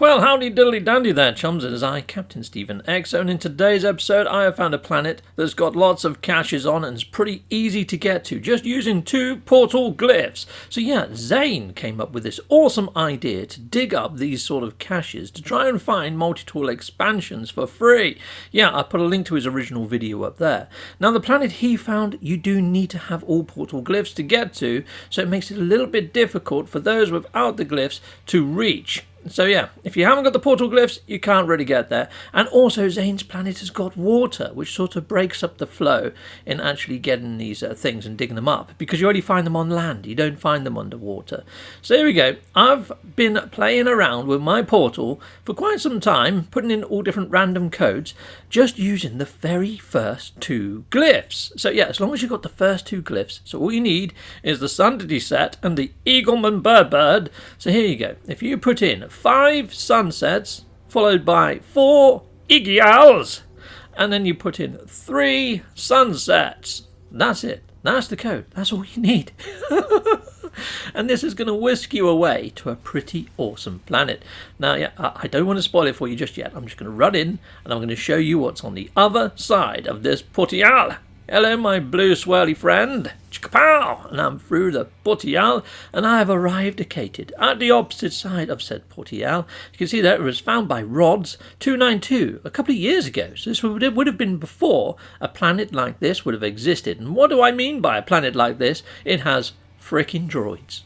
Well, howdy diddly dandy there, chums. It is I, Captain Stephen X, and in today's episode I have found a planet that's got lots of caches on and is pretty easy to get to, just using 2 portal glyphs. So yeah, Zane came up with this awesome idea to dig up these sort of caches to try and find multi-tool expansions for free. Yeah, I put a link to his original video up there. Now the planet he found, you do need to have all portal glyphs to get to, so it makes it a little bit difficult for those without the glyphs to reach. So yeah, if you haven't got the portal glyphs, you can't really get there. And also Zane's planet has got water, which sort of breaks up the flow in actually getting these things and digging them up, because you only find them on land, you don't find them underwater. So here we go. I've been playing around with my portal for quite some time, putting in all different random codes, just using the very first 2 glyphs. So yeah, as long as you've got the first 2 glyphs, so all you need is the Sunday set and the Eagleman Bird. So here you go. If you put in 5 sunsets followed by 4 Eagles, and then you put in 3 sunsets. That's it. That's the code. That's all you need. And this is going to whisk you away to a pretty awesome planet. Now, yeah, I don't want to spoil it for you just yet. I'm just going to run in and I'm going to show you what's on the other side of this portal. Hello, my blue swirly friend. Chicka-pow! And I'm through the portal, and I have arrived located at the opposite side of said portal. You can see that it was found by Rods 292 a couple of years ago. So this would have been before a planet like this would have existed. And what do I mean by a planet like this? It has frickin' droids.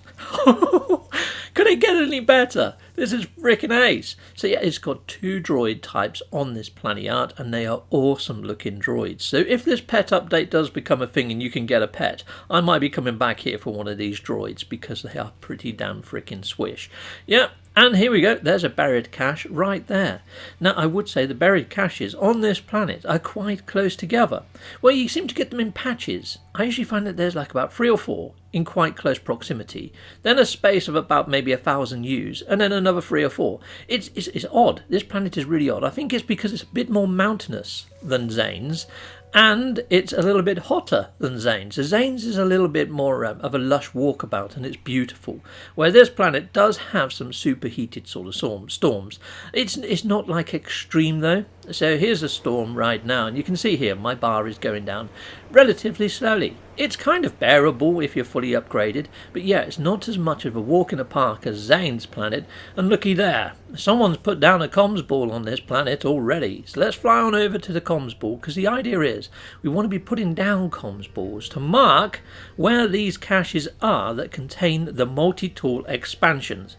Could it get any better? This is frickin' ace. So yeah, it's got 2 droid types on this planet, and they are awesome looking droids. So if this pet update does become a thing and you can get a pet, I might be coming back here for one of these droids because they are pretty damn frickin' swish. Yeah. And here we go, there's a buried cache right there. Now, I would say the buried caches on this planet are quite close together. Well, you seem to get them in patches. I usually find that there's like about 3 or 4 in quite close proximity. Then a space of about maybe 1,000 U's, and then another 3 or 4. It's odd. This planet is really odd. I think it's because it's a bit more mountainous than Zane's, and it's a little bit hotter than Zane's. So Zane's is a little bit more of a lush walkabout, and it's beautiful. Where this planet does have some superheated sort of storms. It's not like extreme though. So here's a storm right now, and you can see here my bar is going down relatively slowly. It's kind of bearable if you're fully upgraded, but yeah, it's not as much of a walk in the park as Zane's planet. And looky there, someone's put down a comms ball on this planet already. So let's fly on over to the comms ball, because the idea is we want to be putting down comms balls to mark where these caches are that contain the multi-tool expansions.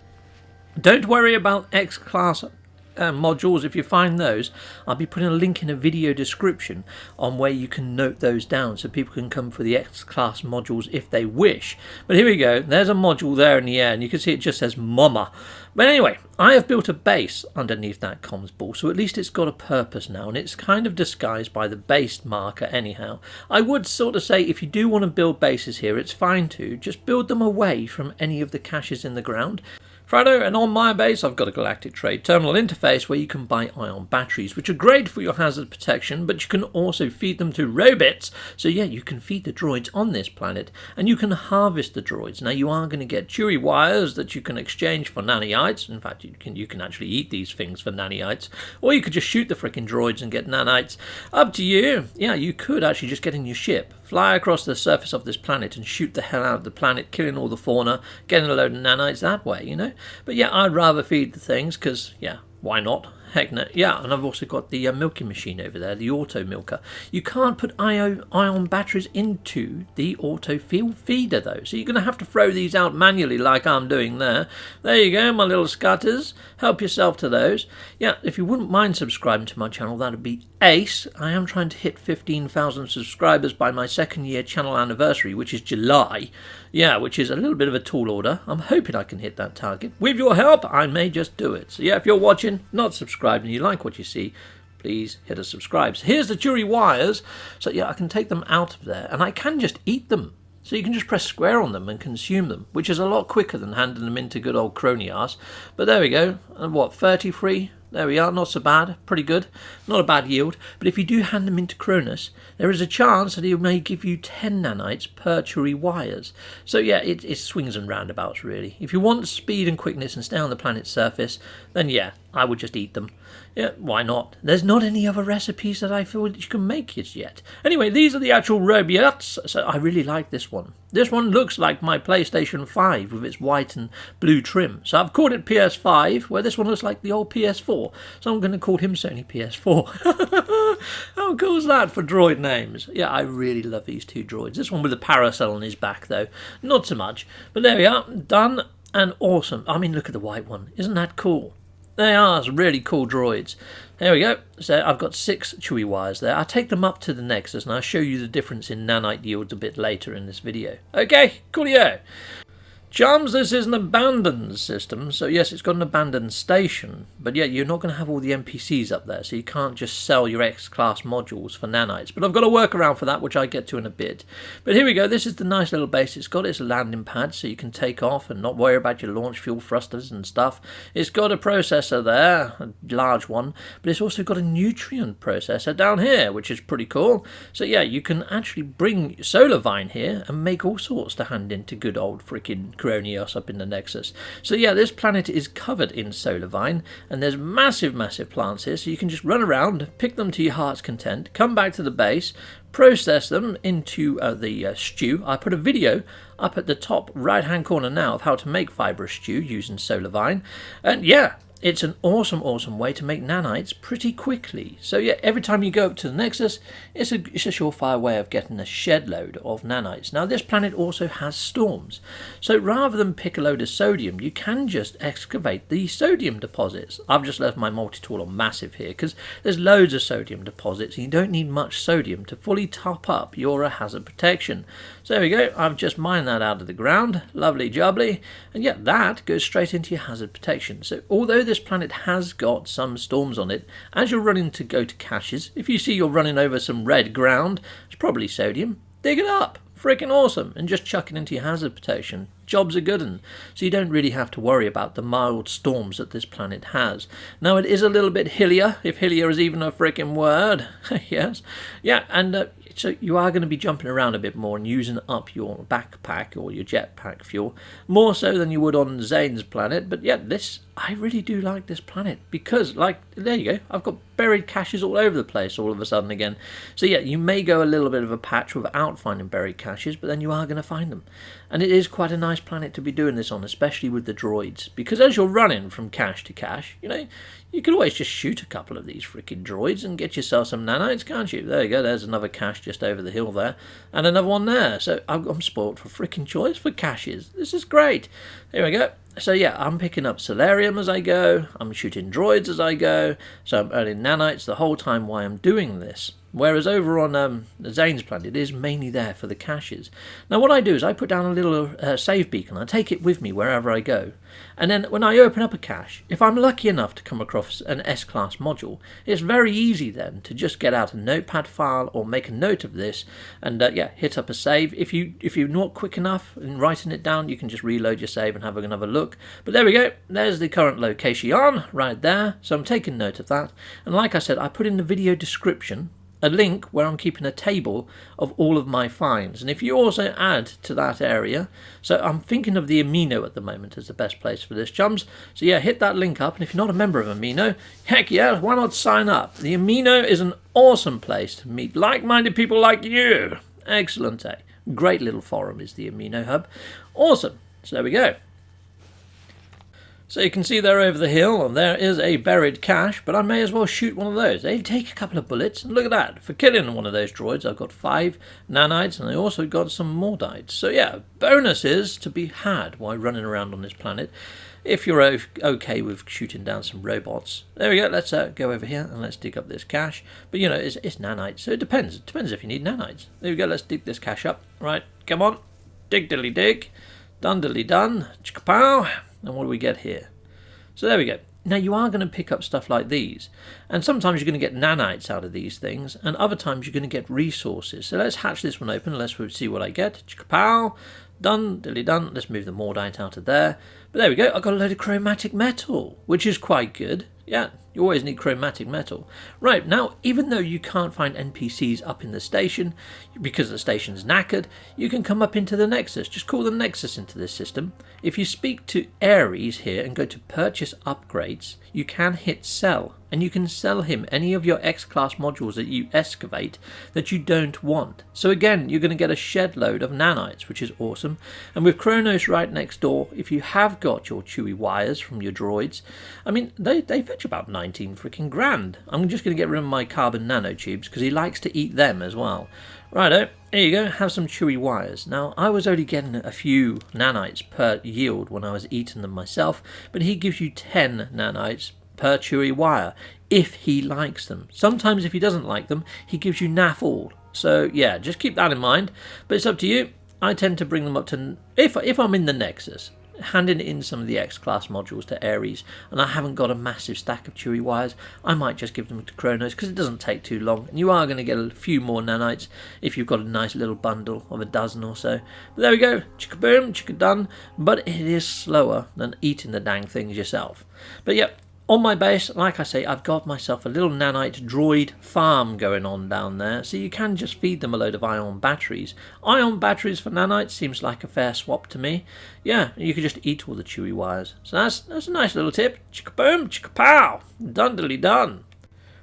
Don't worry about X-class modules. If you find those, I'll be putting a link in a video description on where you can note those down so people can come for the X-class modules if they wish. But here we go, there's a module there in the air, and you can see it just says Mama. But anyway, I have built a base underneath that comms ball, so at least it's got a purpose now, and it's kind of disguised by the base marker anyhow. I would sort of say if you do want to build bases here, it's fine to just build them away from any of the caches in the ground. Righto, and on my base I've got a galactic trade terminal interface where you can buy ion batteries, which are great for your hazard protection, but you can also feed them to robots. So yeah, you can feed the droids on this planet, and you can harvest the droids. Now you are going to get chewy wires that you can exchange for nanites. In fact, you can actually eat these things for nanites, or you could just shoot the frickin' droids and get nanites. Up to you. Yeah, you could actually just get in your ship, fly across the surface of this planet and shoot the hell out of the planet, killing all the fauna, getting a load of nanites that way, you know. But yeah, I'd rather feed the things because, yeah, why not? Heck no. Yeah, and I've also got the milking machine over there, the auto milker. You can't put ion batteries into the auto feeder though, so you're going to have to throw these out manually like I'm doing there. There you go, my little scutters. Help yourself to those. Yeah, if you wouldn't mind subscribing to my channel, that'd be ace. I am trying to hit 15,000 subscribers by my 2nd year channel anniversary, which is July. Yeah, which is a little bit of a tall order. I'm hoping I can hit that target. With your help, I may just do it. So yeah, if you're watching, not subscribed, and you like what you see, please hit a subscribe. So here's the jury wires. So yeah, I can take them out of there, and I can just eat them. So you can just press square on them and consume them, which is a lot quicker than handing them into good old crony arse. But there we go. And what, 33? There we are, not so bad, pretty good, not a bad yield. But if you do hand them into Cronus, there is a chance that he may give you 10 nanites per Churi wires. So yeah, it swings and roundabouts really. If you want speed and quickness and stay on the planet's surface, then yeah, I would just eat them. Yeah, why not? There's not any other recipes that I feel that you can make it yet. Anyway, these are the actual robots, so I really like this one. This one looks like my PlayStation 5 with its white and blue trim. So I've called it PS5, where this one looks like the old PS4. So I'm going to call him Sony PS4. How cool is that for droid names? Yeah, I really love these two droids. This one with a parasol on his back, though. Not so much. But there we are. Done and awesome. I mean, look at the white one. Isn't that cool? They are really cool droids. There we go. So I've got 6 chewy wires there. I'll take them up to the Nexus and I'll show you the difference in nanite yields a bit later in this video. Okay, coolio. Chums, this is an abandoned system, so yes, it's got an abandoned station, but yet you're not going to have all the NPCs up there, so you can't just sell your X-class modules for nanites. But I've got a workaround for that, which I get to in a bit. But here we go, this is the nice little base. It's got its landing pad, so you can take off and not worry about your launch fuel thrusters and stuff. It's got a processor there, a large one, but it's also got a nutrient processor down here, which is pretty cool. So yeah, you can actually bring solar vine here and make all sorts to hand into good old freaking Cronios up in the Nexus. So yeah, this planet is covered in solar vine, and there's massive plants here, so you can just run around, pick them to your heart's content, come back to the base, process them into the stew. I put a video up at the top right hand corner now of how to make fibrous stew using solar vine, and yeah, it's an awesome way to make nanites pretty quickly. So yeah, every time you go up to the Nexus, it's a surefire way of getting a shed load of nanites. Now this planet also has storms, so rather than pick a load of sodium, you can just excavate the sodium deposits. I've just left my multi-tool on massive here because there's loads of sodium deposits and you don't need much sodium to fully top up your hazard protection. So there we go, I've just mined that out of the ground, lovely jubbly, and yeah, that goes straight into your hazard protection. So although this planet has got some storms on it, as you're running to go to caches, if you see you're running over some red ground, it's probably sodium, dig it up, freaking awesome, and just chuck it into your hazard protection. Job's a good one. So you don't really have to worry about the mild storms that this planet has. Now it is a little bit hillier, if hillier is even a freaking word. Yes. Yeah, and so you are going to be jumping around a bit more and using up your backpack or your jetpack fuel, more so than you would on Zane's planet. But yeah, I really do like this planet because, like, there you go, I've got buried caches all over the place all of a sudden again. So yeah, you may go a little bit of a patch without finding buried caches, but then you are going to find them. And it is quite a nice planet to be doing this on, especially with the droids, because as you're running from cache to cache, you know, you can always just shoot a couple of these freaking droids and get yourself some nanites, can't you? There you go, there's another cache just over the hill there, and another one there. So I'm spoiled for freaking choice for caches. This is great. There we go. So yeah, I'm picking up solarium as I go, I'm shooting droids as I go, so I'm earning nanites the whole time while I'm doing this. Whereas over on Zane's planet, it is mainly there for the caches. Now what I do is I put down a little save beacon. I take it with me wherever I go. And then when I open up a cache, if I'm lucky enough to come across an S-class module, it's very easy then to just get out a notepad file or make a note of this and yeah, hit up a save. If you're not quick enough in writing it down, you can just reload your save and have another look. But there we go. There's the current location right there. So I'm taking note of that. And like I said, I put in the video description a link where I'm keeping a table of all of my finds, and if you also add to that area, so I'm thinking of the Amino at the moment as the best place for this, chums. So yeah, hit that link up, and if you're not a member of Amino, heck yeah, why not sign up? The Amino is an awesome place to meet like-minded people like you. Excellent, eh? Great little forum is the Amino hub. Awesome. So there we go. So you can see there over the hill, there is a buried cache, but I may as well shoot one of those. They take a couple of bullets, and look at that. For killing one of those droids, I've got 5 nanites, and I also got some mordites. So yeah, bonuses to be had while running around on this planet, if you're okay with shooting down some robots. There we go, let's go over here, and let's dig up this cache. But you know, it's nanites, so it depends. It depends if you need nanites. There we go, let's dig this cache up. Right, come on. Dig dilly dig. Dun dilly dun. Chicka-pow. And what do we get here? So there we go. Now you are going to pick up stuff like these, and sometimes you're going to get nanites out of these things, and other times you're going to get resources. So let's hatch this one open, let's see what I get. Chicka-pow, done, dilly done. Let's move the mordite out of there. But there we go, I've got a load of chromatic metal, which is quite good. Yeah, you always need chromatic metal. Right, now, even though you can't find NPCs up in the station, because the station's knackered, you can come up into the Nexus. Just call the Nexus into this system. If you speak to Ares here and go to purchase upgrades, you can hit sell, and you can sell him any of your X-class modules that you excavate that you don't want. So again, you're going to get a shed load of nanites, which is awesome. And with Kronos right next door, if you have got your chewy wires from your droids, I mean, they fetch about 19 freaking grand. I'm just going to get rid of my carbon nanotubes because he likes to eat them as well. Righto, here you go, have some chewy wires. Now, I was only getting a few nanites per yield when I was eating them myself, but he gives you 10 nanites per chewy wire if he likes them. Sometimes if he doesn't like them, he gives you naff all. So yeah, just keep that in mind, but it's up to you. I tend to bring them up to, if I'm in the Nexus, handing in some of the X-class modules to Ares, and I haven't got a massive stack of chewy wires, I might just give them to Kronos because it doesn't take too long, and you are going to get a few more nanites if you've got a nice little bundle of a dozen or so. But there we go, chicka boom, chicka done, but it is slower than eating the dang things yourself. But yeah, on my base, like I say, I've got myself a little nanite droid farm going on down there, so you can just feed them a load of ion batteries. Ion batteries for nanites seems like a fair swap to me. Yeah, you could just eat all the chewy wires. So that's a nice little tip. Chicka boom, chicka pow, done diddly done.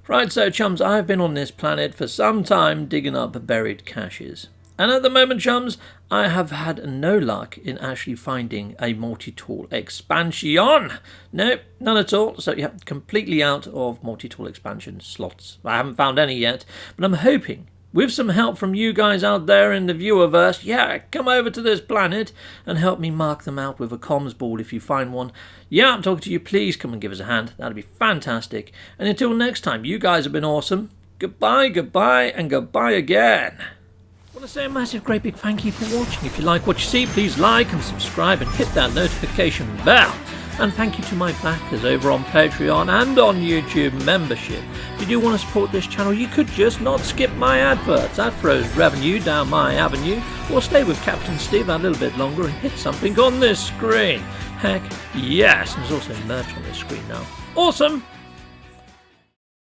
Right, so chums, I've been on this planet for some time digging up buried caches. And at the moment, chums, I have had no luck in actually finding a multi-tool expansion. No, none at all. So yeah, completely out of multi-tool expansion slots. I haven't found any yet, but I'm hoping, with some help from you guys out there in the viewerverse, yeah, come over to this planet and help me mark them out with a comms ball if you find one. Yeah, I'm talking to you. Please come and give us a hand. That'd be fantastic. And until next time, you guys have been awesome. Goodbye, goodbye, and goodbye again. I want to say a massive great big thank you for watching. If you like what you see, please like and subscribe and hit that notification bell. And thank you to my backers over on Patreon and on YouTube membership. If you do want to support this channel, you could just not skip my adverts. That throws revenue down my avenue. Or stay with Captain Steve a little bit longer and hit something on this screen. Heck yes, and there's also merch on this screen now. Awesome!